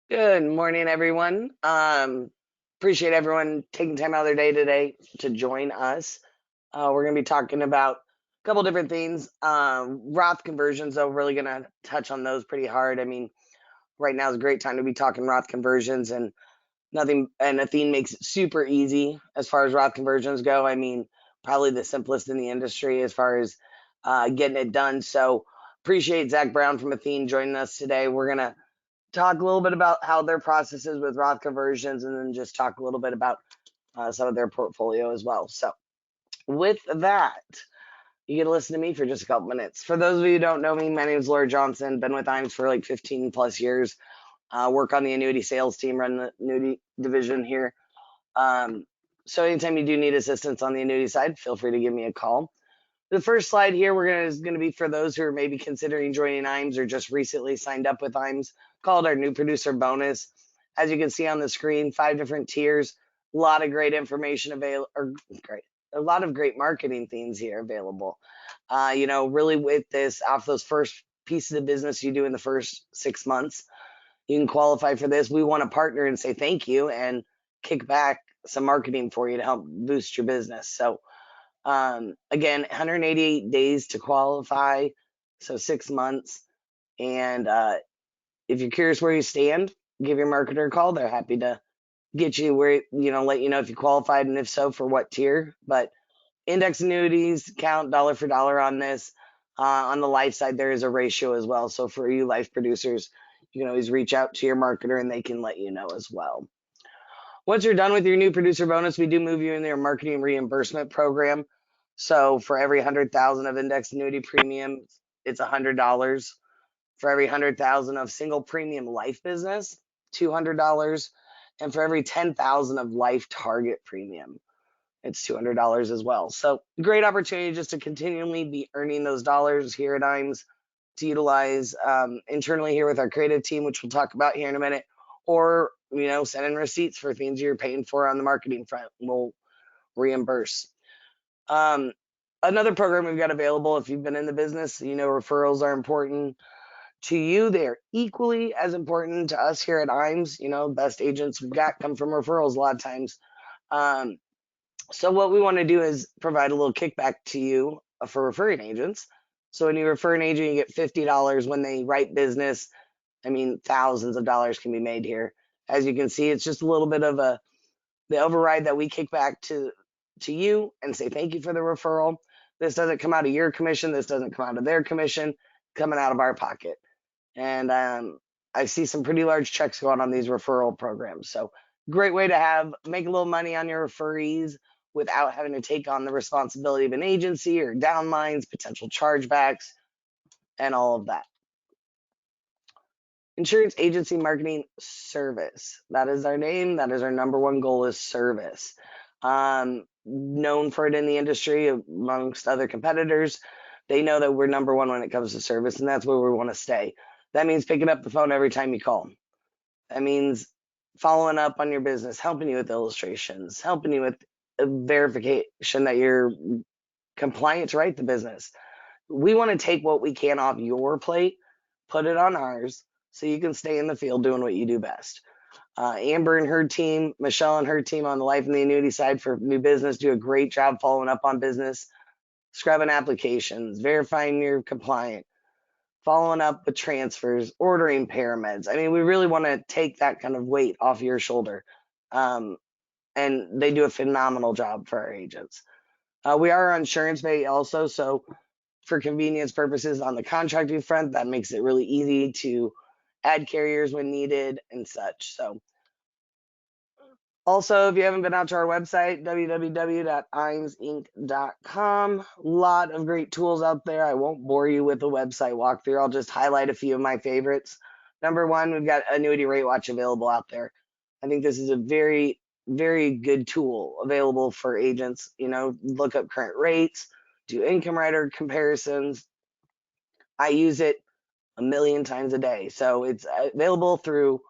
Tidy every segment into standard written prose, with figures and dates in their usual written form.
Good morning, everyone. Appreciate everyone taking time out of their day today to join us. We're going to be talking about a couple different things. Roth conversions, though, really going to touch on those pretty hard. I mean, right now is a great time to be talking Roth conversions, and Athene makes it super easy as far as Roth conversions go. I mean, probably the simplest in the industry as far as getting it done. So, appreciate Zach Brown from Athene joining us today. We're going to talk a little bit about how their process is with Roth conversions, and then just talk a little bit about some of their portfolio as well. So, with that, you get to listen to me for just a couple minutes. For those of you who don't know me, my name is Laura Johnson. Been with IMES for like 15 plus years. Work on the annuity sales team, run the annuity division here. So anytime you do need assistance on the annuity side, feel free to give me a call. The first slide here is going to be for those who are maybe considering joining IMES or just recently signed up with IMES, called our new producer bonus. As you can see on the screen, 5 different tiers, a lot of great information available, or great, a lot of great marketing themes here available. Really with this, off those first pieces of business you do in the first 6 months, you can qualify for this. We want to partner and say thank you and kick back some marketing for you to help boost your business. So again, 188 days to qualify, so 6 months. And if you're curious where you stand, give your marketer a call. They're happy to get you where, let you know if you qualified and if so, for what tier. But index annuities count dollar for dollar on this. On the life side, there is a ratio as well. So for you life producers, you can always reach out to your marketer and they can let you know as well. Once you're done with your new producer bonus, we do move you in their marketing reimbursement program. So for every 100,000 of index annuity premiums, it's $100. For every 100,000 of single premium life business, $200. And for every 10,000 of life target premium, it's $200 as well. So great opportunity just to continually be earning those dollars here at IMES to utilize internally here with our creative team, which we'll talk about here in a minute, or send in receipts for things you're paying for on the marketing front. We'll reimburse. Um, Another program we've got available, if you've been in the business, referrals are important to you. They are equally as important to us here at IMES. Best agents we've got come from referrals a lot of times. Um, so what we want to do is provide a little kickback to you for referring agents. So when you refer an agent, you get $50 when they write business. I mean, thousands of dollars can be made here. As you can see, it's just a little bit of the override that we kick back to you and say thank you for the referral. This doesn't come out of your commission. This doesn't come out of their commission, coming out of our pocket. And I see some pretty large checks going on these referral programs. So great way to make a little money on your referees without having to take on the responsibility of an agency or downlines, potential chargebacks, and all of that. Insurance agency marketing service. That is our name. That is our number one goal, is service. Known for it in the industry amongst other competitors. They know that we're number one when it comes to service, and that's where we want to stay. That means picking up the phone every time you call. That means following up on your business, helping you with illustrations, helping you with verification that you're compliant to write the business. We want to take what we can off your plate, put it on ours, so you can stay in the field doing what you do best. Amber and her team, Michelle and her team on the life and the annuity side for new business do a great job following up on business, scrubbing applications, verifying you're compliant, following up with transfers, ordering parameds. I mean, we really want to take that kind of weight off your shoulder. And they do a phenomenal job for our agents. We are on insurance pay also, so for convenience purposes on the contracting front, that makes it really easy to add carriers when needed and such. So also, if you haven't been out to our website, www.imesinc.com, a lot of great tools out there. I won't bore you with the website walkthrough. I'll just highlight a few of my favorites. Number one, we've got Annuity Rate Watch available out there. I think this is a very, very good tool available for agents. Look up current rates, do income rider comparisons. I use it a million times a day. So it's available through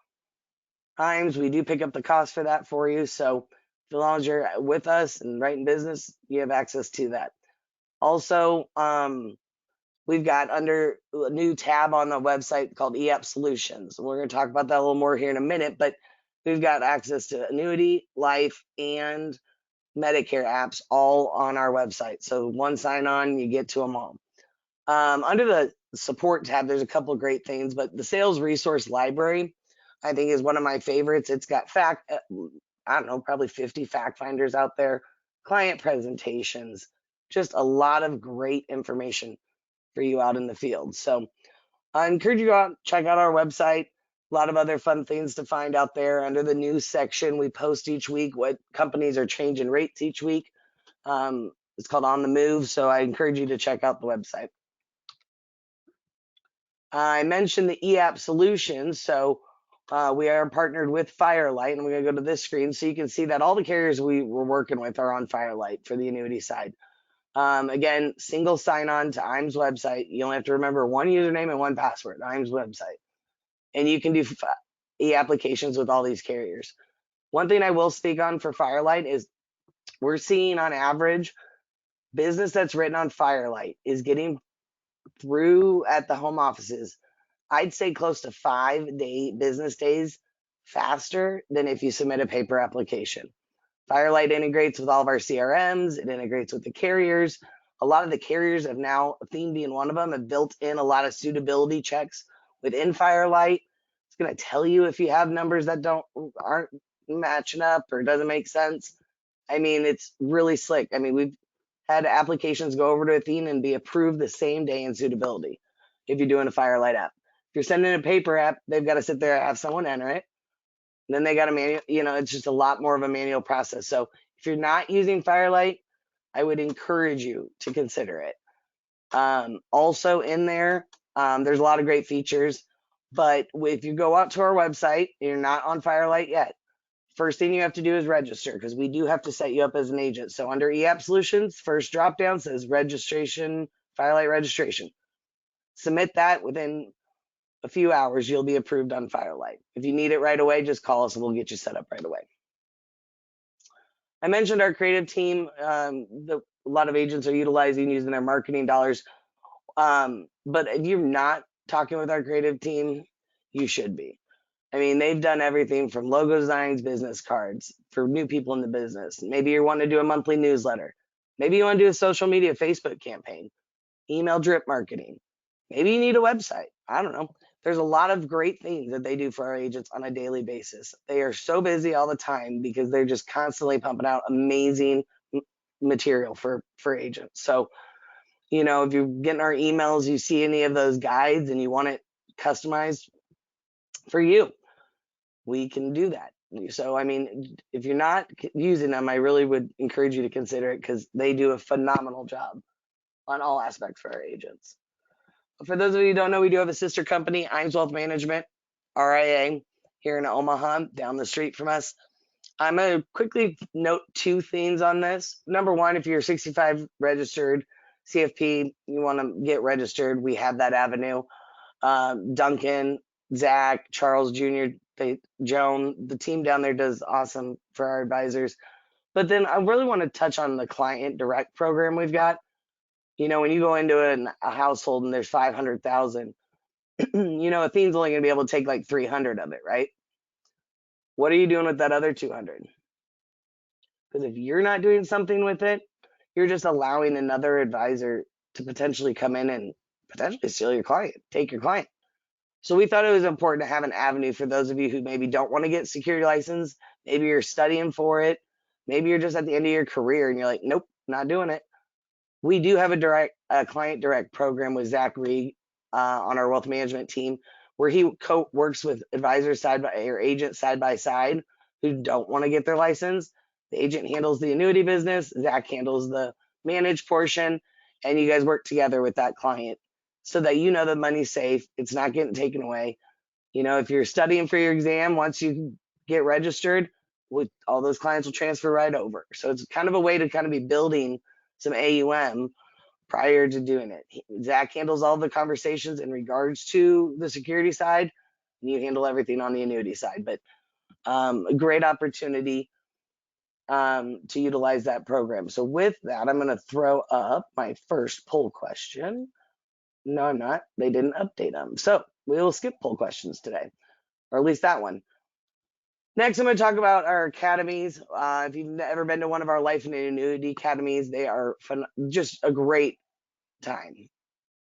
IMES. We do pick up the cost for that for you. So as long as you're with us and writing business, you have access to that. Also, we've got under a new tab on the website called EAP Solutions. We're going to talk about that a little more here in a minute, but we've got access to annuity, life, and Medicare apps all on our website. So one sign on, you get to them all. Under the support tab, there's a couple of great things, but the sales resource library, I think, is one of my favorites. It's got I don't know, probably 50 fact finders out there, client presentations, just a lot of great information for you out in the field. So I encourage you to go out, check out our website. A lot of other fun things to find out there. Under the news section, we post each week what companies are changing rates each week. It's called On the Move, so I encourage you to check out the website. I mentioned the EAP solutions, so we are partnered with Firelight, and we're going to go to this screen so you can see that all the carriers we were working with are on Firelight for the annuity side. Again, single sign-on to IM's website. You only have to remember one username and one password, IM's website. And you can do e-applications with all these carriers. One thing I will speak on for Firelight is we're seeing on average business that's written on Firelight is getting through at the home offices, I'd say close to 5 business days faster than if you submit a paper application. Firelight integrates with all of our CRMs. It integrates with the carriers. A lot of the carriers have now, Athene being one of them, have built in a lot of suitability checks within Firelight. It's going to tell you if you have numbers that aren't matching up or doesn't make sense. I mean, it's really slick. I mean, we've had applications go over to Athene and be approved the same day in suitability if you're doing a Firelight app. If you're sending a paper app, they've got to sit there and have someone enter it. Then they got a manual, it's just a lot more of a manual process. So if you're not using Firelight, I would encourage you to consider it. Also in there, there's a lot of great features, but if you go out to our website, you're not on Firelight yet, first thing you have to do is register, because we do have to set you up as an agent. So under EAP Solutions, first drop down says registration, Firelight registration. Submit that within a few hours, you'll be approved on Firelight. If you need it right away, just call us and we'll get you set up right away. I mentioned our creative team. A lot of agents are utilizing using their marketing dollars. But if you're not talking with our creative team, you should be. I mean, they've done everything from logo designs, business cards for new people in the business. Maybe you want to do a monthly newsletter. Maybe you want to do a social media Facebook campaign, email drip marketing. Maybe you need a website. I don't know. There's a lot of great things that they do for our agents on a daily basis. They are so busy all the time because they're just constantly pumping out amazing material for agents. So, if you're getting our emails, you see any of those guides and you want it customized for you, we can do that. So, I mean, if you're not using them, I really would encourage you to consider it, because they do a phenomenal job on all aspects for our agents. For those of you who don't know, we do have a sister company, IM's Wealth Management, RIA, here in Omaha, down the street from us. I'm going to quickly note two things on this. Number one, if you're 65 registered CFP, you want to get registered, we have that avenue. Duncan, Zach, Charles Jr., Joan, the team down there does awesome for our advisors. But then I really want to touch on the client direct program we've got. When you go into a household and there's 500,000, Athene's only going to be able to take like 300 of it, right? What are you doing with that other 200? Because if you're not doing something with it, you're just allowing another advisor to potentially come in and potentially steal your client, take your client. So we thought it was important to have an avenue for those of you who maybe don't want to get security license. Maybe you're studying for it. Maybe you're just at the end of your career and you're like, nope, not doing it. We do have a client direct program with Zach Reed on our wealth management team, where he works with advisors agents side by side who don't want to get their license. The agent handles the annuity business, Zach handles the managed portion, and you guys work together with that client so that the money's safe, it's not getting taken away. If you're studying for your exam, once you get registered, with all those clients will transfer right over. So it's kind of a way to kind of be building some AUM prior to doing it. Zach handles all the conversations in regards to the security side, and you handle everything on the annuity side. But a great opportunity to utilize that program. So with that, I'm going to throw up my first poll question. No, I'm not. They didn't update them. So we will skip poll questions today, or at least that one. Next, I'm going to talk about our academies. If you've ever been to one of our life and annuity academies, they are just a great time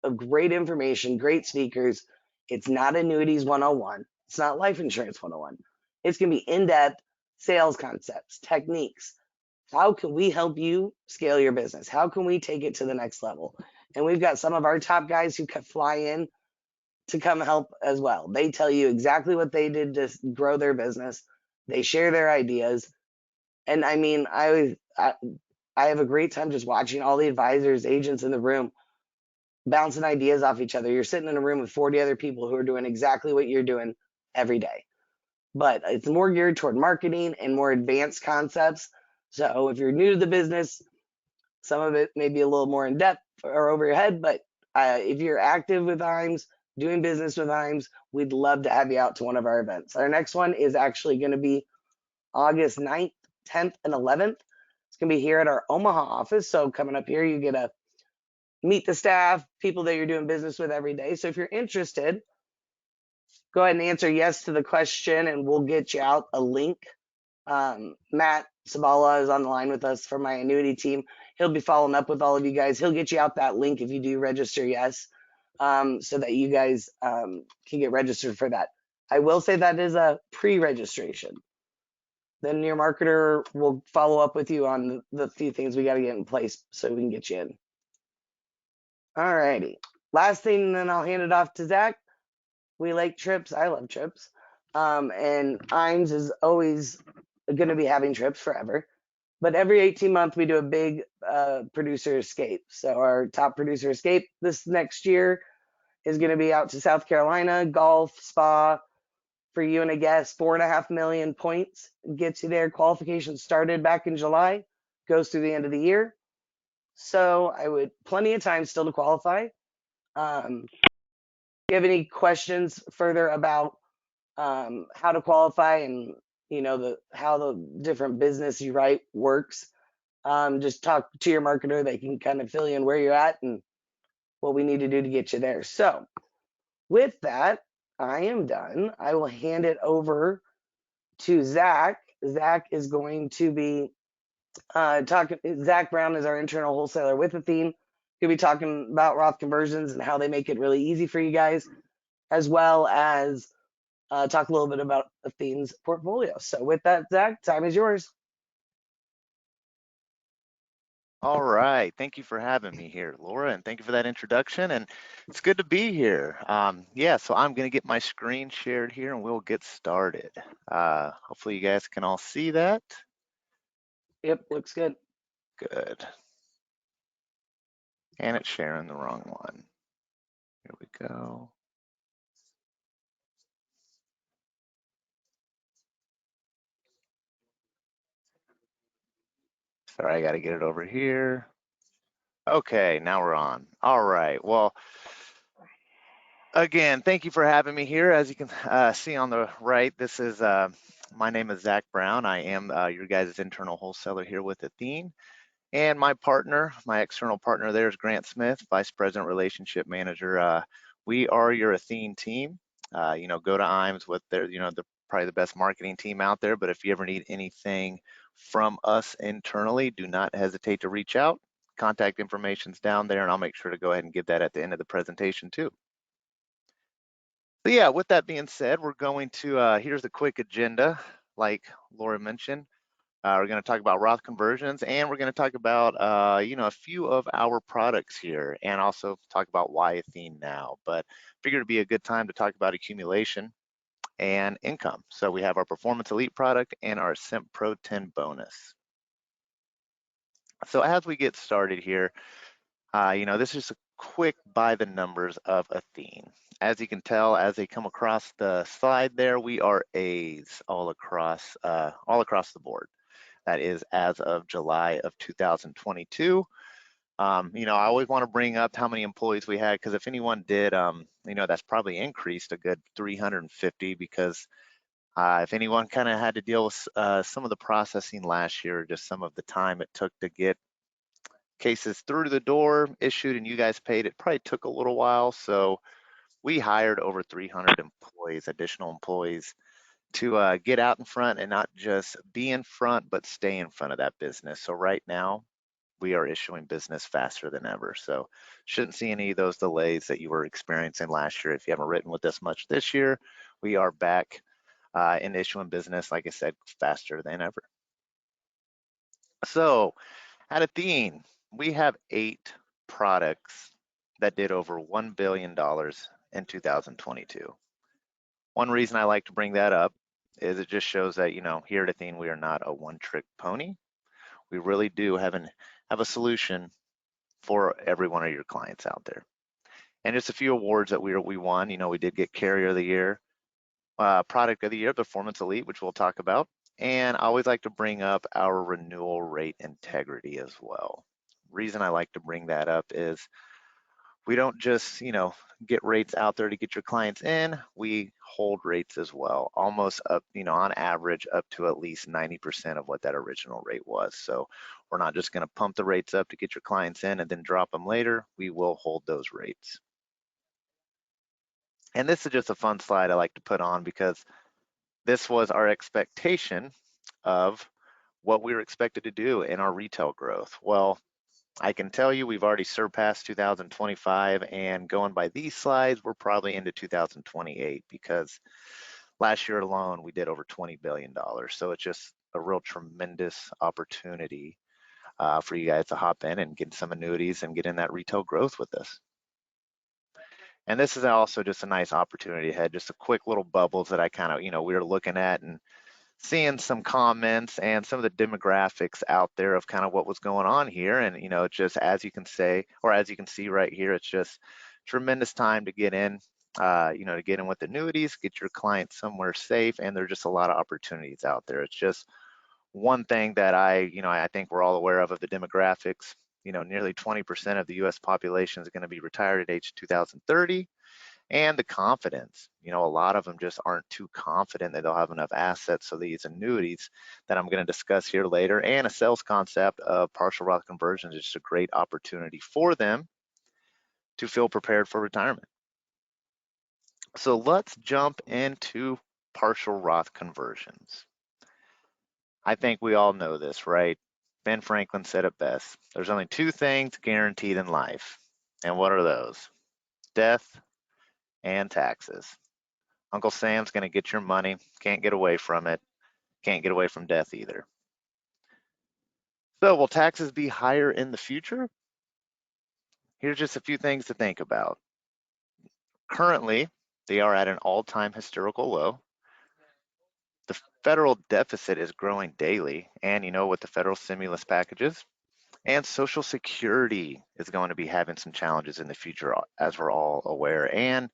of great information, great speakers. It's not annuities 101. It's not life insurance 101. It's going to be in-depth sales concepts, techniques. How can we help you scale your business? How can we take it to the next level? And we've got some of our top guys who fly in to come help as well. They tell you exactly what they did to grow their business. They share their ideas. And I mean, I have a great time just watching all the advisors, agents in the room bouncing ideas off each other. You're sitting in a room with 40 other people who are doing exactly what you're doing every day. But it's more geared toward marketing and more advanced concepts. So if you're new to the business, some of it may be a little more in depth or over your head. But if you're active with IMES, doing business with IMES, we'd love to have you out to one of our events. Our next one is actually going to be August 9th, 10th, and 11th. It's going to be here at our Omaha office. So coming up here, you get to meet the staff, people that you're doing business with every day. So if you're interested, go ahead and answer yes to the question and we'll get you out a link. Matt Sabala is on the line with us from my annuity team. He'll be following up with all of you guys. He'll get you out that link if you do register yes, so that you guys can get registered for that. I will say that is a pre-registration. Then your marketer will follow up with you on the few things we got to get in place so we can get you in. All righty. Last thing, and then I'll hand it off to Zach. We like trips. I love trips. And IMES is always going to be having trips forever. But every 18 months, we do a big producer escape. So our top producer escape this next year is going to be out to South Carolina, golf, spa, for you and a guest, 4.5 million points. Gets you there. Qualification started back in July, goes through the end of the year. So I would plenty of time still to qualify. If you have any questions further about how to qualify and how the different business you write works, just talk to your marketer. They can kind of fill you in where you're at and what we need to do to get you there. So with that, I am done. I will hand it over to Zach. Zach is going to be talking. Zach Brown is our internal wholesaler with Athene. He'll be talking about Roth conversions and how they make it really easy for you guys, as well as talk a little bit about Athene's portfolio. So with that, Zach, time is yours. All right. Thank you for having me here, Laura, and thank you for that introduction. And it's good to be here. Yeah, so I'm going to get my screen shared here and we'll get started. Hopefully you guys can all see that. Yep, looks good. Good. And it's sharing the wrong one. Here we go. Sorry, I got to get it over here. Okay, now we're on. All right. Well, again, thank you for having me here. As you can see on the right, this is my name is Zach Brown. I am your guys' internal wholesaler here with Athene. And my partner, my external partner there is Grant Smith, Vice President Relationship Manager. We are your Athene team. Go to IMES with their, probably the best marketing team out there. But if you ever need anything from us internally, do not hesitate to reach out. Contact information's down there, and I'll make sure to go ahead and give that at the end of the presentation too. So yeah, with that being said, we're going to, here's a quick agenda, like Laura mentioned. We're going to talk about Roth conversions, and we're going to talk about, a few of our products here, and also talk about why Athene now. But figured it'd be a good time to talk about accumulation and income. So we have our Performance Elite product and our Simp Pro 10 bonus. So as we get started here, this is a quick by the numbers of Athene. As you can tell, as they come across the slide there, we are A's all across the board. That is as of July of 2022. I always want to bring up how many employees we had, because if anyone did, that's probably increased a good 350, because if anyone kind of had to deal with some of the processing last year, just some of the time it took to get cases through the door, issued, and you guys paid, it probably took a little while. So we hired over 300 employees, additional employees, to get out in front and not just be in front, but stay in front of that business. So right now, we are issuing business faster than ever. So shouldn't see any of those delays that you were experiencing last year. If you haven't written with us much this year, we are back in issuing business, like I said, faster than ever. So at Athene, we have 8 products that did over $1 billion in 2022. One reason I like to bring that up is it just shows that, here at Athene, we are not a one-trick pony. We really do have a solution for every one of your clients out there. And just a few awards that we won. We did get Carrier of the Year, Product of the Year, Performance Elite, which we'll talk about. And I always like to bring up our renewal rate integrity as well. Reason I like to bring that up is we don't just, get rates out there to get your clients in, we hold rates as well, almost up, on average up to at least 90% of what that original rate was. So we're not just going to pump the rates up to get your clients in and then drop them later. We will hold those rates. And this is just a fun slide I like to put on because this was our expectation of what we were expected to do in our retail growth. Well, I can tell you we've already surpassed 2025, and going by these slides, we're probably into 2028 because last year alone we did over $20 billion. So it's just a real tremendous opportunity for you guys to hop in and get some annuities and get in that retail growth with us. And this is also just a nice opportunity ahead, just a quick little bubbles that I kind of, we were looking at and seeing some comments and some of the demographics out there of kind of what was going on here. And, just as you can say, or as you can see right here, it's just tremendous time to get in, to get in with annuities, get your clients somewhere safe. And there's just a lot of opportunities out there. It's just one thing that I think we're all aware of the demographics. Nearly 20% of the US population is going to be retired at age 2030. And the confidence, a lot of them just aren't too confident that they'll have enough assets. So these annuities that I'm going to discuss here later, and a sales concept of partial Roth conversions, is just a great opportunity for them to feel prepared for retirement. So let's jump into partial Roth conversions. I think we all know this, right? Ben Franklin said it best. There's only 2 things guaranteed in life. And what are those? Death and taxes. Uncle Sam's going to get your money. Can't get away from it. Can't get away from death either. So will taxes be higher in the future? Here's just a few things to think about. Currently, they are at an all-time historical low. The federal deficit is growing daily, and with the federal stimulus packages, and Social Security is going to be having some challenges in the future, as we're all aware. And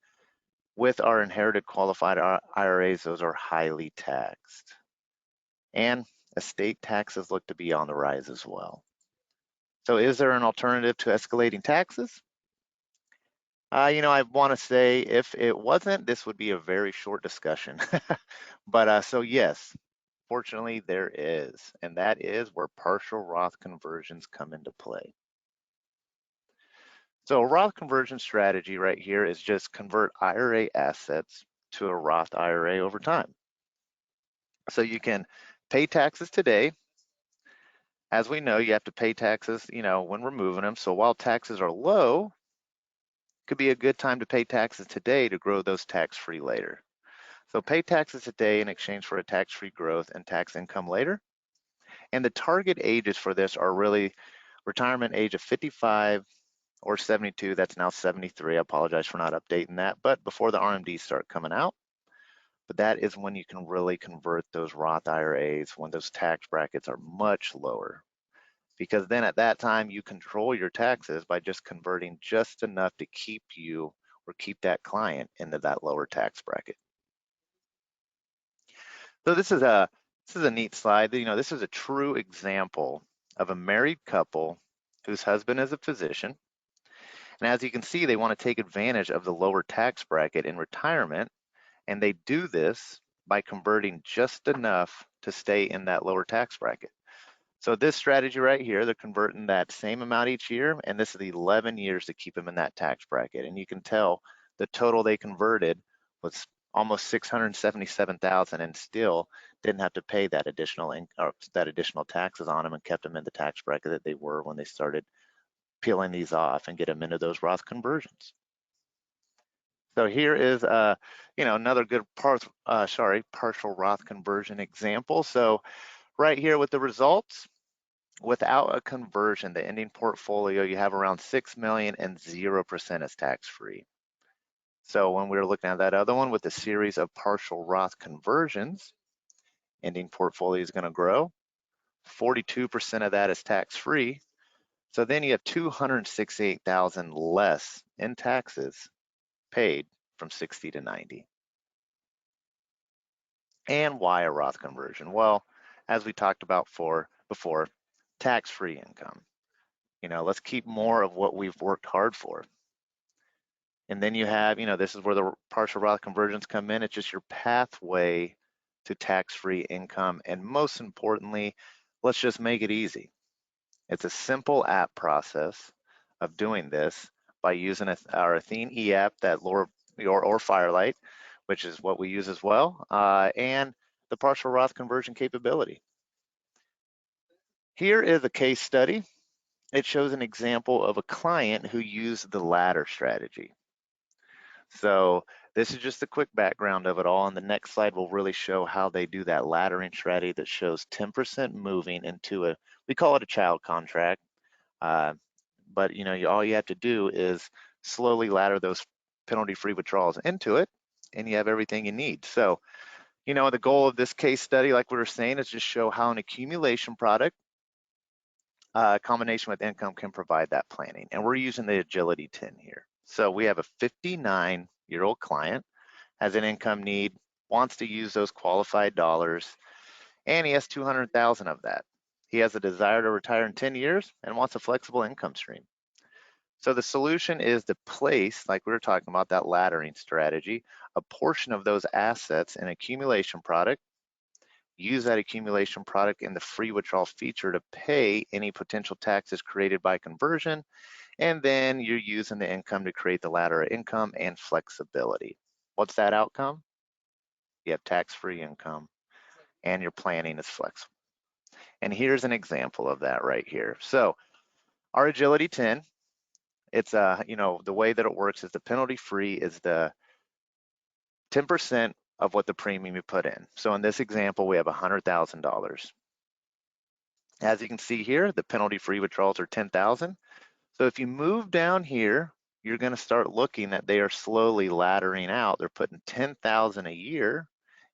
with our inherited qualified IRAs, those are highly taxed. And estate taxes look to be on the rise as well. So is there an alternative to escalating taxes? I want to say if it wasn't, this would be a very short discussion. But so yes, fortunately there is, and that is where partial Roth conversions come into play. So a Roth conversion strategy right here is just convert IRA assets to a Roth IRA over time. So you can pay taxes today. As we know, you have to pay taxes, when removing them. So while taxes are low, could be a good time to pay taxes today to grow those tax-free later. So pay taxes today in exchange for a tax-free growth and tax income later. And the target ages for this are really retirement age of 55 or 72. That's now 73. I apologize for not updating that, but before the RMDs start coming out. But that is when you can really convert those Roth IRAs when those tax brackets are much lower. Because then at that time, you control your taxes by just converting just enough to keep you or keep that client into that lower tax bracket. So this is a neat slide. This is a true example of a married couple whose husband is a physician. And as you can see, they want to take advantage of the lower tax bracket in retirement. And they do this by converting just enough to stay in that lower tax bracket. So this strategy right here, they're converting that same amount each year, and this is 11 years to keep them in that tax bracket. And you can tell the total they converted was almost 677,000, and still didn't have to pay that additional taxes on them, and kept them in the tax bracket that they were when they started peeling these off and get them into those Roth conversions. So here is another good partial Roth conversion example. So right here with the results, without a conversion, the ending portfolio, you have around 6 million and 0% is tax-free. So when we were looking at that other one with the series of partial Roth conversions, ending portfolio is going to grow. 42% of that is tax-free. So then you have 268,000 less in taxes paid from 60 to 90. And why a Roth conversion? Well, as we talked about before, tax-free income. Let's keep more of what we've worked hard for. And then you have, this is where the partial Roth conversions come in. It's just your pathway to tax-free income. And most importantly, let's just make it easy. It's a simple app process of doing this by using our Athene e-app that or Firelight, which is what we use as well, and the partial Roth conversion capability. Here is a case study. It shows an example of a client who used the ladder strategy. So this is just a quick background of it all, and the next slide will really show how they do that laddering strategy that shows 10% moving into we call it a child contract, but all you have to do is slowly ladder those penalty-free withdrawals into it, and you have everything you need. So, the goal of this case study, like we were saying, is just show how an accumulation product combination with income can provide that planning. And we're using the Agility 10 here. So we have a 59-year-old client, has an income need, wants to use those qualified dollars, and he has 200,000 of that. He has a desire to retire in 10 years and wants a flexible income stream. So the solution is to place, like we were talking about, that laddering strategy, a portion of those assets in accumulation product, use that accumulation product in the free withdrawal feature to pay any potential taxes created by conversion, and then you're using the income to create the ladder of income and flexibility. What's that outcome? You have tax-free income and your planning is flexible. And here's an example of that right here. So our Agility 10, it's the way that it works is the penalty-free is the 10% of what the premium you put in. So in this example, we have $100,000. As you can see here, the penalty-free withdrawals are 10,000. So if you move down here, you're going to start looking that they are slowly laddering out. They're putting 10,000 a year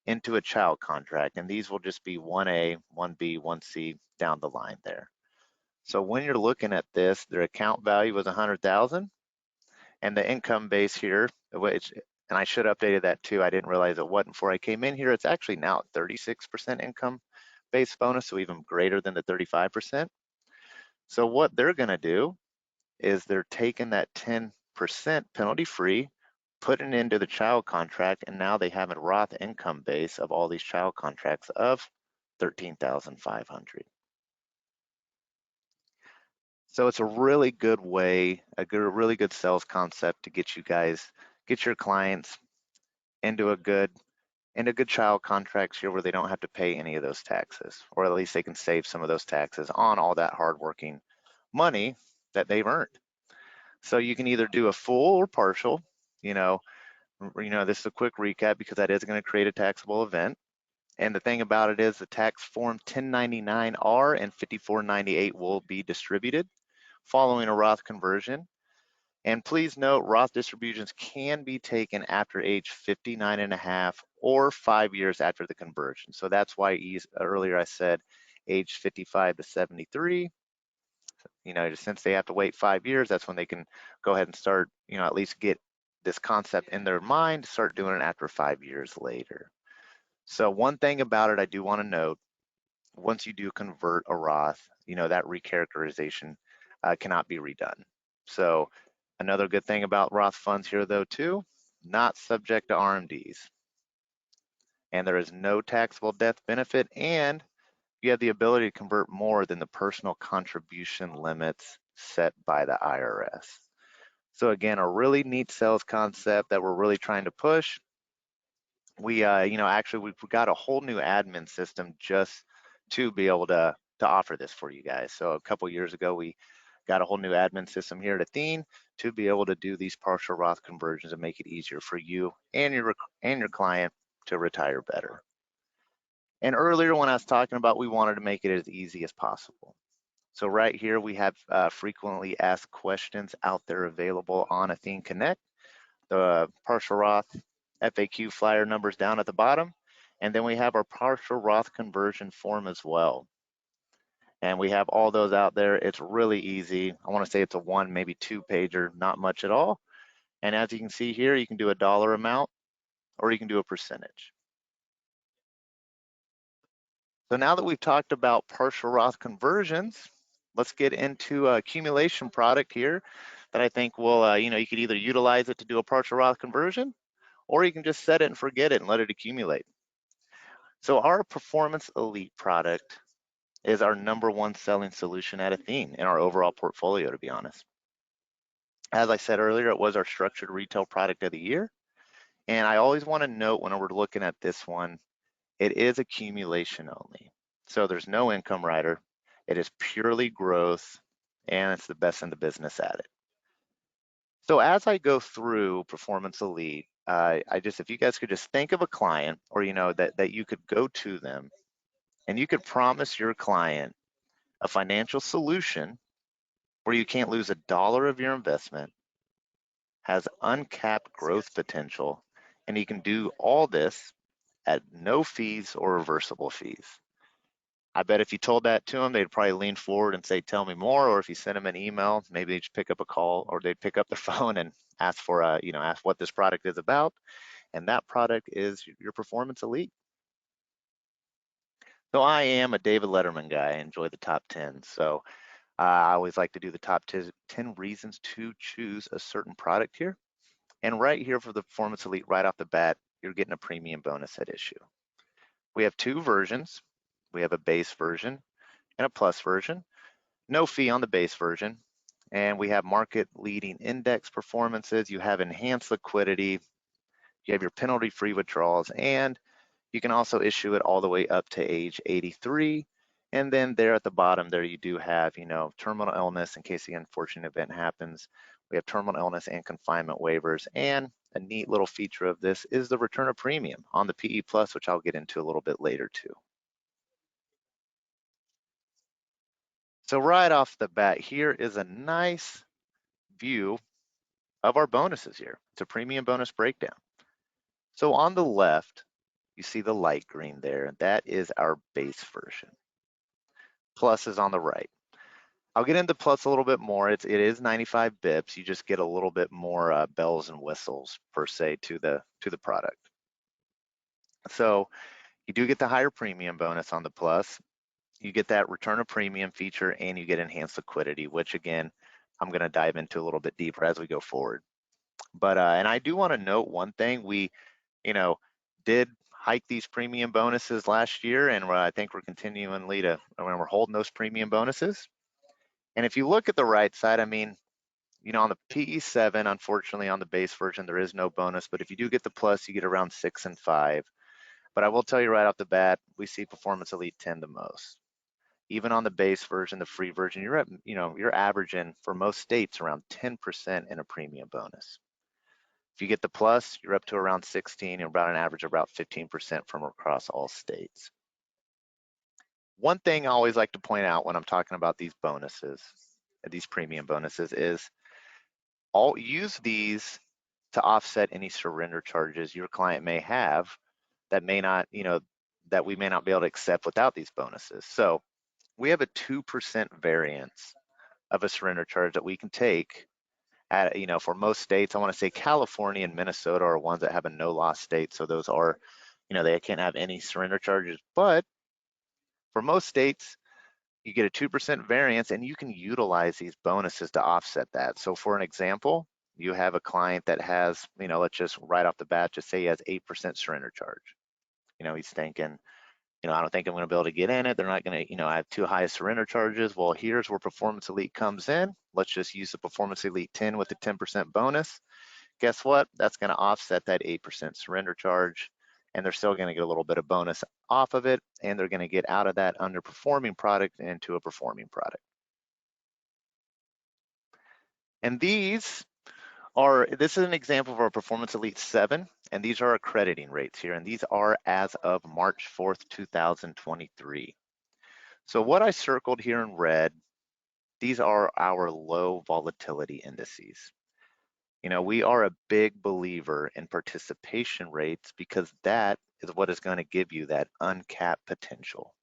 into a child contract, and these will just be 1A, 1B, 1C down the line there. So when you're looking at this, their account value was 100,000, and the income base here, which, and I should have updated that too. I didn't realize it wasn't before I came in here. It's actually now at 36% income base bonus, so even greater than the 35%. So what they're going to do is they're taking that 10% penalty free, putting it into the child contract, and now they have a Roth income base of all these child contracts of 13,500. So it's a really good way, really good sales concept to get your clients into good child contracts here where they don't have to pay any of those taxes, or at least they can save some of those taxes on all that hardworking money that they've earned. So you can either do a full or partial. This is a quick recap because that is going to create a taxable event. And the thing about it is the tax form 1099-R and 5498 will be distributed following a Roth conversion. And please note, Roth distributions can be taken after age 59 and a half or 5 years after the conversion. So that's why earlier I said age 55 to 73. Since they have to wait 5 years, that's when they can go ahead and start, at least get this concept in their mind, start doing it after 5 years later. So one thing about it I do want to note, once you do convert a Roth, that recharacterization cannot be redone. So another good thing about Roth funds here though too, not subject to RMDs. And there is no taxable death benefit, and you have the ability to convert more than the personal contribution limits set by the IRS. So again, a really neat sales concept that we're really trying to push. Actually, we've got a whole new admin system just to be able to offer this for you guys. So a couple years ago, we got a whole new admin system here at Athene to be able to do these partial Roth conversions and make it easier for you and your client to retire better. And earlier when I was talking about we wanted to make it as easy as possible. So right here we have frequently asked questions out there available on Athene Connect. The partial Roth FAQ flyer numbers down at the bottom. And then we have our partial Roth conversion form as well. And we have all those out there. It's really easy. I want to say it's a one, maybe two pager, not much at all. And as you can see here, you can do a dollar amount or you can do a percentage. So now that we've talked about partial Roth conversions, let's get into a accumulation product here that I think will, you could either utilize it to do a partial Roth conversion, or you can just set it and forget it and let it accumulate. So our Performance Elite product is our #1 selling solution at Athene in our overall portfolio, to be honest. As I said earlier, it was our structured retail product of the year. And I always want to note when we're looking at this one, it is accumulation only. So there's no income rider. It is purely growth, and it's the best in the business at it. So as I go through Performance Elite, if you guys could just think of a client, or that you could go to them, and you could promise your client a financial solution where you can't lose a dollar of your investment, has uncapped growth potential, and you can do all this at no fees or reversible fees. I bet if you told that to them, they'd probably lean forward and say, tell me more. Or if you send them an email, maybe they'd just pick up a call, or they'd pick up the phone and ask ask what this product is about. And that product is your Performance Elite. So I am a David Letterman guy. I enjoy the top 10. So I always like to do the top 10 reasons to choose a certain product here. And right here for the Performance Elite, right off the bat, you're getting a premium bonus at issue. We have two versions. We have a base version and a plus version. No fee on the base version. And we have market leading index performances. You have enhanced liquidity. You have your penalty-free withdrawals, and you can also issue it all the way up to age 83. And then there at the bottom there, you do have, terminal illness in case the unfortunate event happens. We have terminal illness and confinement waivers. And a neat little feature of this is the return of premium on the PE Plus, which I'll get into a little bit later too. So right off the bat, here is a nice view of our bonuses here. It's a premium bonus breakdown. So on the left, you see the light green there. That is our base version. Plus is on the right. I'll get into plus a little bit more. It is 95 bips. You just get a little bit more bells and whistles per se to the product. So you do get the higher premium bonus on the plus. You get that return of premium feature, and you get enhanced liquidity, which again, I'm going to dive into a little bit deeper as we go forward. But and I do want to note one thing. We, did hike these premium bonuses last year, and I think we're continually we're holding those premium bonuses. And if you look at the right side, on the PE7, unfortunately on the base version, there is no bonus, but if you do get the plus, you get around 6 and 5. But I will tell you right off the bat, we see Performance Elite 10 the most. Even on the base version, the free version, you're averaging for most states around 10% in a premium bonus. If you get the plus, you're up to around 16 and about an average of about 15% from across all states. One thing I always like to point out when I'm talking about these bonuses, these premium bonuses, is I'll use these to offset any surrender charges your client may have that may not, that we may not be able to accept without these bonuses. So we have a 2% variance of a surrender charge that we can take at, for most states. I want to say California and Minnesota are ones that have a no loss state. So those are, they can't have any surrender charges. But for most states, you get a 2% variance and you can utilize these bonuses to offset that. So for an example, you have a client that has, let's just right off the bat, just say he has 8% surrender charge. He's thinking, I don't think I'm going to be able to get in it. They're not going to, I have too high surrender charges. Well, here's where Performance Elite comes in. Let's just use the Performance Elite 10 with the 10% bonus. Guess what? That's going to offset that 8% surrender charge, and they're still going to get a little bit of bonus off of it, and they're going to get out of that underperforming product into a performing product. And this is an example of our Performance Elite 7, and these are our crediting rates here, and these are as of March 4th, 2023. So what I circled here in red, these are our low volatility indices. We are a big believer in participation rates because that is what is going to give you that uncapped potential.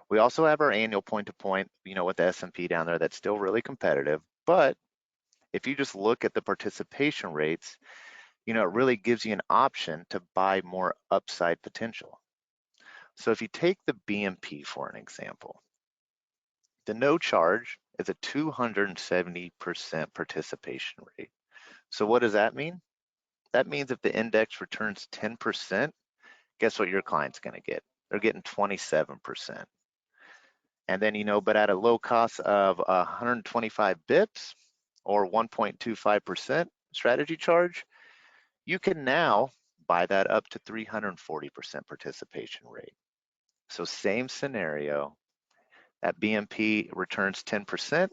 We also have our annual point-to-point, with the S&P down there that's still really competitive, but if you just look at the participation rates, it really gives you an option to buy more upside potential. So if you take the BMP for an example, the no charge is a 270% participation rate. So what does that mean? That means if the index returns 10%, guess what your client's going to get? They're getting 27%. And then, but at a low cost of 125 bips or 1.25% strategy charge, you can now buy that up to 340% participation rate. So same scenario, that BMP returns 10%.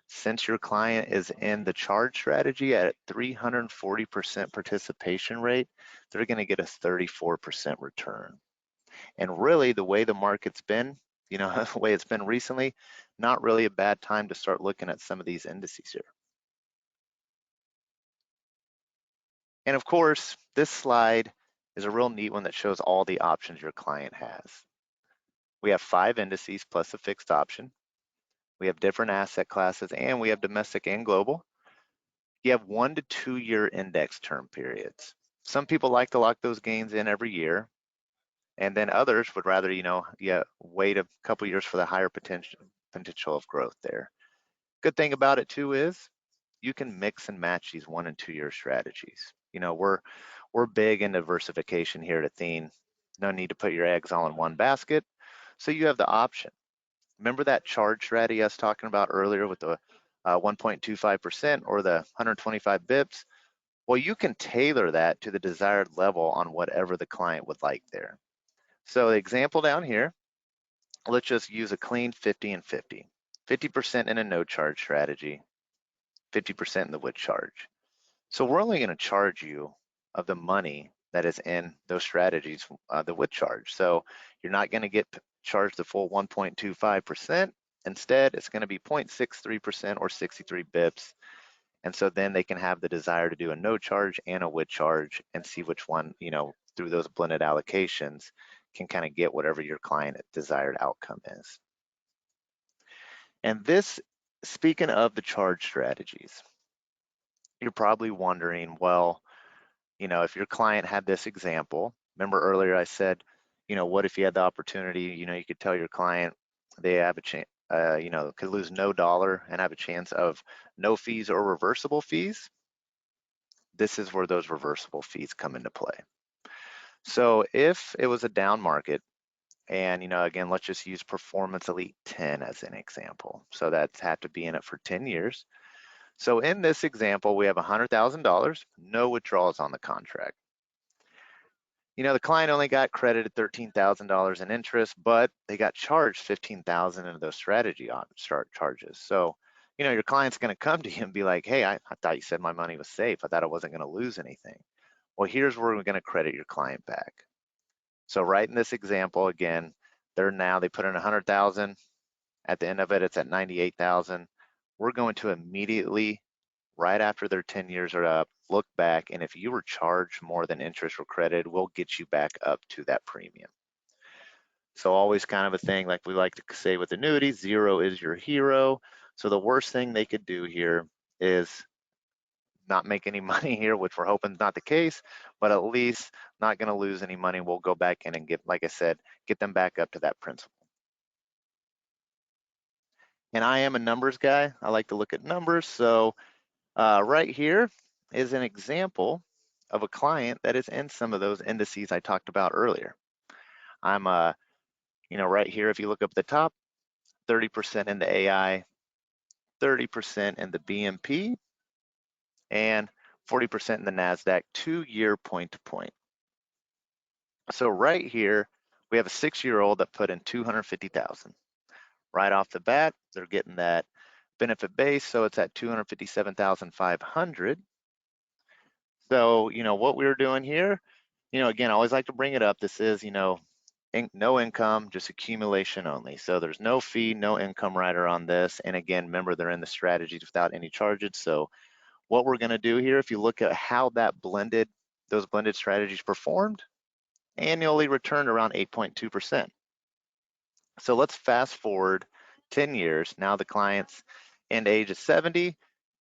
Since your client is in the charge strategy at 340% participation rate, they're going to get a 34% return. And really, the way the market's been, the way it's been recently, not really a bad time to start looking at some of these indices here. And of course, this slide is a real neat one that shows all the options your client has. We have 5 indices plus a fixed option. We have different asset classes, and we have domestic and global. You have 1 to 2 year index term periods. Some people like to lock those gains in every year, and then others would rather, wait a couple years for the higher potential of growth there. Good thing about it too is you can mix and match these 1 and 2 year strategies. We're big in diversification here at Athene. No need to put your eggs all in one basket. So you have the option. Remember that charge strategy I was talking about earlier with the 1.25% or the 125 bips? Well, you can tailor that to the desired level on whatever the client would like there. So the example down here, let's just use a clean 50 and 50. 50% in a no charge strategy, 50% in the with charge. So we're only going to charge you of the money that is in those strategies, the with charge. So you're not going to get charged the full 1.25%. Instead, it's going to be 0.63% or 63 bips. And so then they can have the desire to do a no charge and a with charge and see which one, through those blended allocations can kind of get whatever your client desired outcome is. And this, speaking of the charge strategies, you're probably wondering, well, if your client had this example, remember earlier I said, what if you had the opportunity, you could tell your client they have a chance, could lose no dollar and have a chance of no fees or reversible fees. This is where those reversible fees come into play. So if it was a down market, and again, let's just use Performance Elite 10 as an example. So that's had to be in it for 10 years. So in this example, we have $100,000, no withdrawals on the contract. The client only got credited $13,000 in interest, but they got charged $15,000 into those strategy charges. So, your client's going to come to you and be like, hey, I thought you said my money was safe. I thought I wasn't going to lose anything. Well, here's where we're going to credit your client back. So right in this example, again, they put in 100,000. At the end of it, it's at 98,000. We're going to immediately, right after their 10 years are up, look back, and if you were charged more than interest or credit, we'll get you back up to that premium. So always kind of a thing, like we like to say with annuities, 0 is your hero. So the worst thing they could do here is not make any money here, which we're hoping is not the case, but at least not going to lose any money. We'll go back in and get, like I said, get them back up to that principal. And I am a numbers guy. I like to look at numbers. So right here is an example of a client that is in some of those indices I talked about earlier. I'm right here, if you look up at the top, 30% in the AI, 30% in the BMP, and 40% in the NASDAQ 2-year point to point. So right here, we have a 6-year-old that put in 250,000. Right off the bat, they're getting that benefit base, so it's at 257,500. So, what we're doing here, again, I always like to bring it up. This is, no income, just accumulation only. So there's no fee, no income rider on this. And again, remember, they're in the strategies without any charges. So what we're going to do here, if you look at how those blended strategies performed, annually returned around 8.2%. So let's fast forward 10 years. Now the client's end age is 70.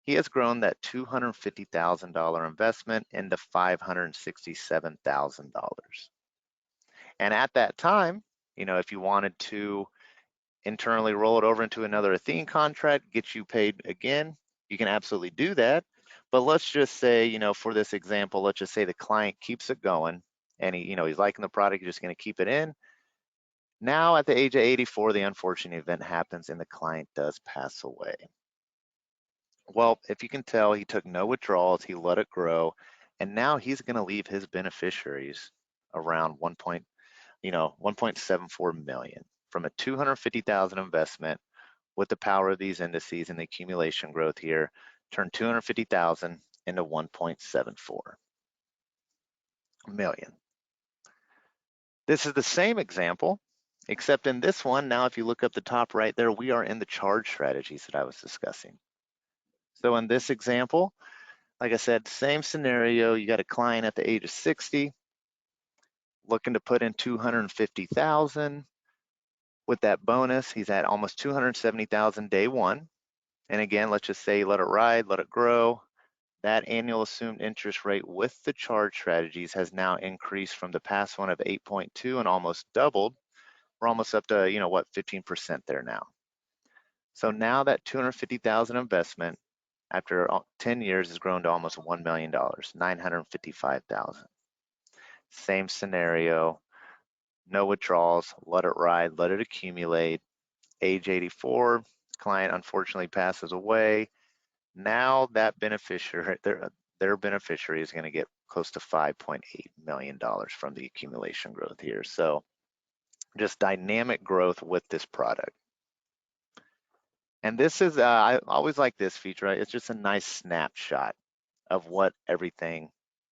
He has grown that $250,000 investment into $567,000. And at that time, if you wanted to internally roll it over into another Athene contract, get you paid again, you can absolutely do that. But let's just say, for this example, let's just say the client keeps it going and he's liking the product, he's just going to keep it in. Now at the age of 84, the unfortunate event happens and the client does pass away. Well, if you can tell, he took no withdrawals, he let it grow, and now he's going to leave his beneficiaries around 1.74 million from a 250,000 investment. With the power of these indices and the accumulation growth here, turn 250,000 into 1.74 million. This is the same example, except in this one, now if you look up the top right there, we are in the charge strategies that I was discussing. So in this example, like I said, same scenario, you got a client at the age of 60, looking to put in 250,000. With that bonus, he's at almost 270,000 day one. And again, let's just say let it ride, let it grow. That annual assumed interest rate with the charge strategies has now increased from the past one of 8.2 and almost doubled. We're almost up to, 15% there now. So now that 250,000 investment after 10 years has grown to almost $1 million, 955,000. Same scenario, no withdrawals, let it ride, let it accumulate. Age 84, client unfortunately passes away. Now that beneficiary, their beneficiary is going to get close to $5.8 million from the accumulation growth here. So just dynamic growth with this product. And this is, I always like this feature, right? It's just a nice snapshot of what everything,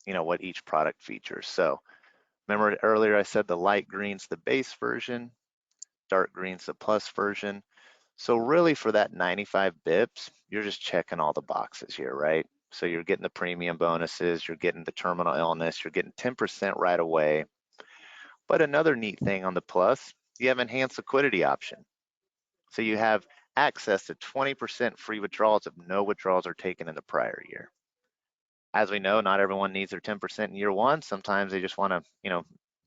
what each product features. So remember earlier I said the light green's the base version, dark green's the plus version. So really for that 95 bips, you're just checking all the boxes here, right? So you're getting the premium bonuses, you're getting the terminal illness, you're getting 10% right away. But another neat thing on the plus, you have enhanced liquidity option. So you have access to 20% free withdrawals if no withdrawals are taken in the prior year. As we know, not everyone needs their 10% in year one. Sometimes they just want to,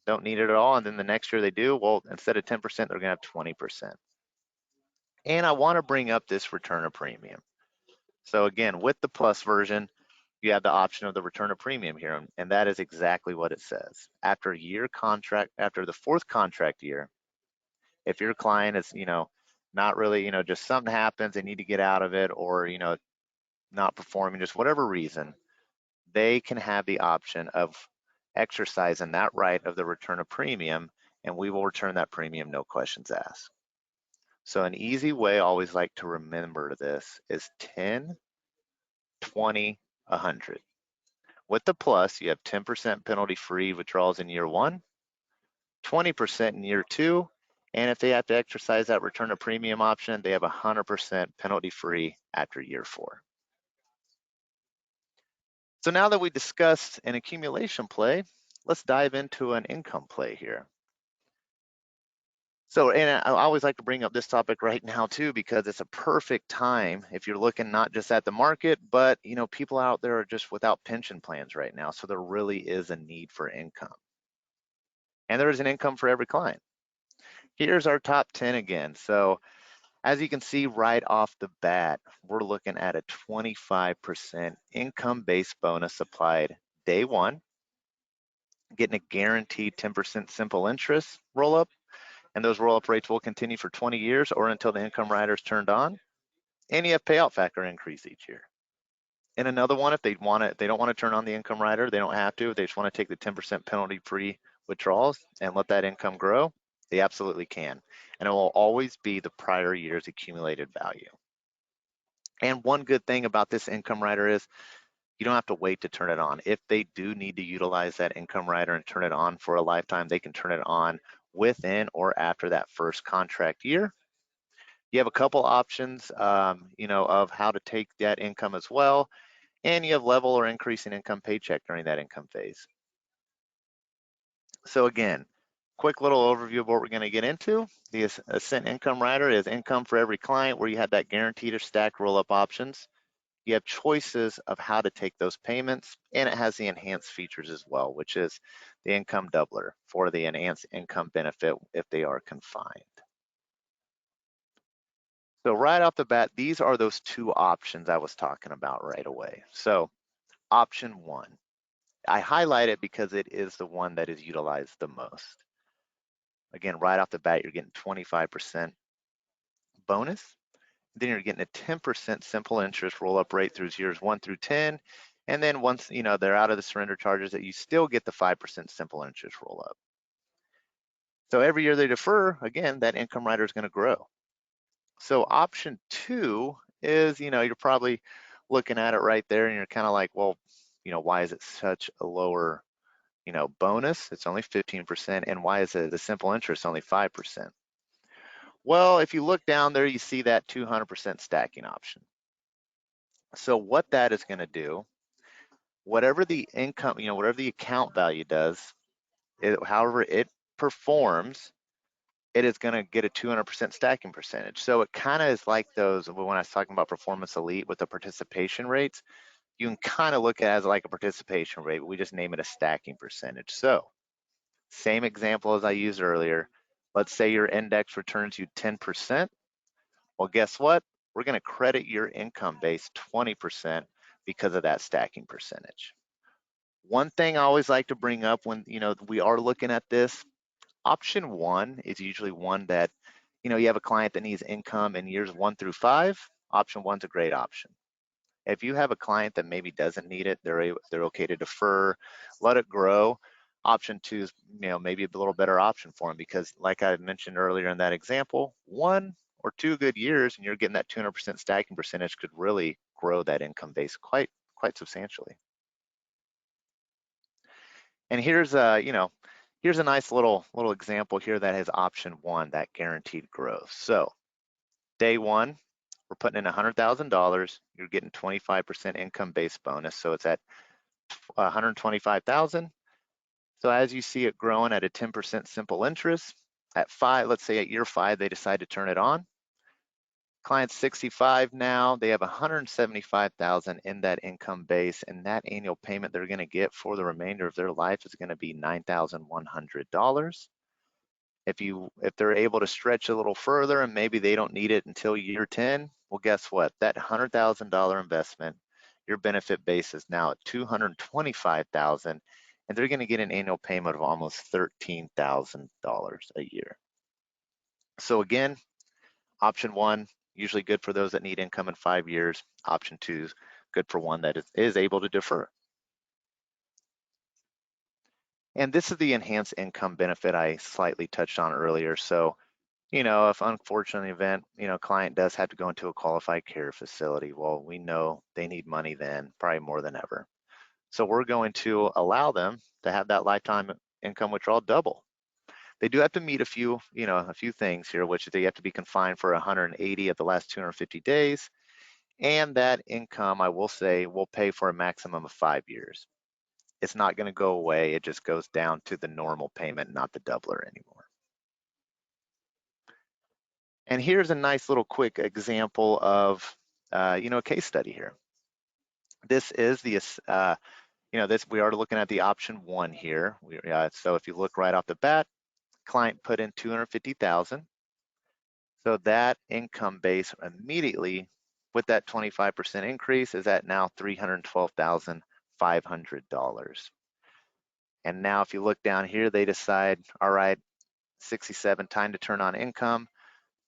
don't need it at all. And then the next year they do. Well, instead of 10%, they're going to have 20%. And I want to bring up this return of premium. So again, with the plus version, you have the option of the return of premium here, and that is exactly what it says. After the fourth contract year, if your client is, not really, just something happens, they need to get out of it, or, not performing, just whatever reason, they can have the option of exercising that right of the return of premium, and we will return that premium, no questions asked. So an easy way I always like to remember this is 10, 20, 100. With the plus, you have 10% penalty-free withdrawals in year one, 20% in year two, and if they have to exercise that return of premium option, they have 100% penalty-free after year 4. So now that we discussed an accumulation play, let's dive into an income play here. So, and I always like to bring up this topic right now too, because it's a perfect time if you're looking not just at the market, but people out there are just without pension plans right now. So there really is a need for income. And there is an income for every client. Here's our top 10 again. So as you can see right off the bat, we're looking at a 25% income-based bonus applied day one. getting a guaranteed 10% simple interest roll-up, and those roll-up rates will continue for 20 years or until the income rider is turned on, and you have payout factor increase each year. And another one, if they don't want to turn on the income rider, they don't have to. If they just want to take the 10% penalty-free withdrawals and let that income grow, they absolutely can. And it will always be the prior year's accumulated value. And one good thing about this income rider is you don't have to wait to turn it on. If they do need to utilize that income rider and turn it on for a lifetime, they can turn it on within or after that first contract year. You have a couple options, of how to take that income as well, and you have level or increasing income paycheck during that income phase. So again, quick little overview of what we're going to get into. The Ascent Income Rider is income for every client, where you have that guaranteed or stacked roll-up options. You have choices of how to take those payments, and it has the enhanced features as well, which is the income doubler for the enhanced income benefit if they are confined. So right off the bat, these are those two options I was talking about right away. So option one, I highlight it because it is the one that is utilized the most. Again, right off the bat, you're getting 25% bonus. Then you're getting a 10% simple interest roll-up rate through years 1 through 10. And then once they're out of the surrender charges, that you still get the 5% simple interest roll-up. So every year they defer, again, that income rider is going to grow. So option two is, you're probably looking at it right there and you're kind of like, well, why is it such a lower, bonus? It's only 15%. And why is the simple interest only 5%? Well, if you look down there, you see that 200% stacking option. So what that is going to do, whatever the income, whatever the account value does, however it performs, it is going to get a 200% stacking percentage. So it kind of is like those, when I was talking about Performance Elite with the participation rates, you can kind of look at it as like a participation rate, but we just name it a stacking percentage. So same example as I used earlier. Let's say your index returns you 10%. Well, guess what? We're going to credit your income base 20% because of that stacking percentage. One thing I always like to bring up when we are looking at this, option one is usually one that you have a client that needs income in years 1 through 5. Option one's a great option. If you have a client that maybe doesn't need it, they're okay to defer, let it grow. Option two is maybe a little better option for them, because like I mentioned earlier in that example, 1 or 2 good years and you're getting that 200% stacking percentage could really grow that income base quite substantially. And here's here's a nice little example here that has option one, that guaranteed growth. So day one, we're putting in $100,000. You're getting 25% income based bonus, so it's at 125,000. So as you see it growing at a 10% simple interest, at 5, let's say at year 5 they decide to turn it on. Client's 65 now, they have 175,000 in that income base, and that annual payment they're going to get for the remainder of their life is going to be $9,100. If they're able to stretch a little further and maybe they don't need it until year 10, well, guess what? That $100,000 investment, your benefit base is now at $225,000, and they're going to get an annual payment of almost $13,000 a year. So again, option one, usually good for those that need income in 5 years. Option two is good for one that is able to defer. And this is the enhanced income benefit I slightly touched on earlier. So, if unfortunate event, client does have to go into a qualified care facility, well, we know they need money then, probably more than ever. So we're going to allow them to have that lifetime income withdrawal double. They do have to meet a few things here, which they have to be confined for 180 of the last 250 days. And that income, I will say, will pay for a maximum of 5 years. It's not going to go away. It just goes down to the normal payment, not the doubler anymore. And here's a nice little quick example of, a case study here. This is the, we are looking at the option one here. So if you look right off the bat, client put in 250,000. So that income base immediately with that 25% increase is at now $312,500. And now if you look down here, they decide, all right, 67, time to turn on income.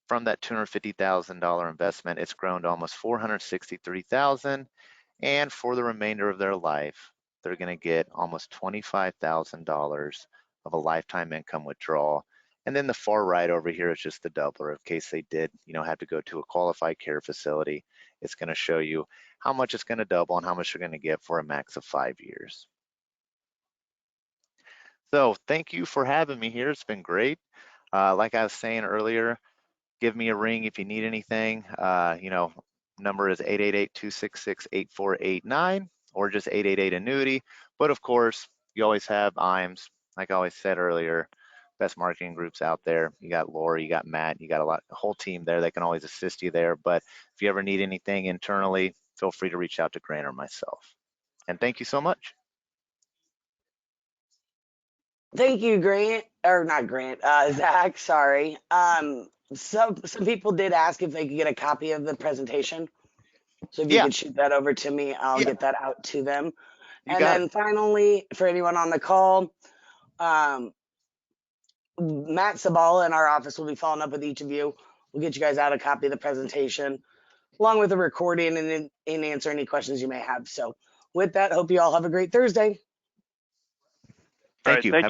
From that $250,000 investment, it's grown to almost $463,000. And for the remainder of their life, they're going to get almost $25,000 of a lifetime income withdrawal. And then the far right over here is just the doubler in case they did, have to go to a qualified care facility. It's going to show you how much it's going to double and how much you're going to get for a max of 5 years. So thank you for having me here. It's been great. Like I was saying earlier, give me a ring if you need anything. Number is 888-266-8489 or just 888 annuity. But of course, you always have IMs. Like I always said earlier, best marketing groups out there. You got Lori, you got Matt, you got a whole team there that can always assist you there. But if you ever need anything internally, feel free to reach out to Grant or myself. And thank you so much. Thank you, Grant, or not Grant, Zach. Sorry. Some people did ask if they could get a copy of the presentation. So if you Yeah, could shoot that over to me, I'll yeah, get that out to them. you And got it. then finally, for anyone on the call, um, Matt Sabala in our office will be following up with each of you. We'll get you guys out a copy of the presentation, along with a recording and answer any questions you may have. So with that, hope you all have a great Thursday. All Thank right. you. Thank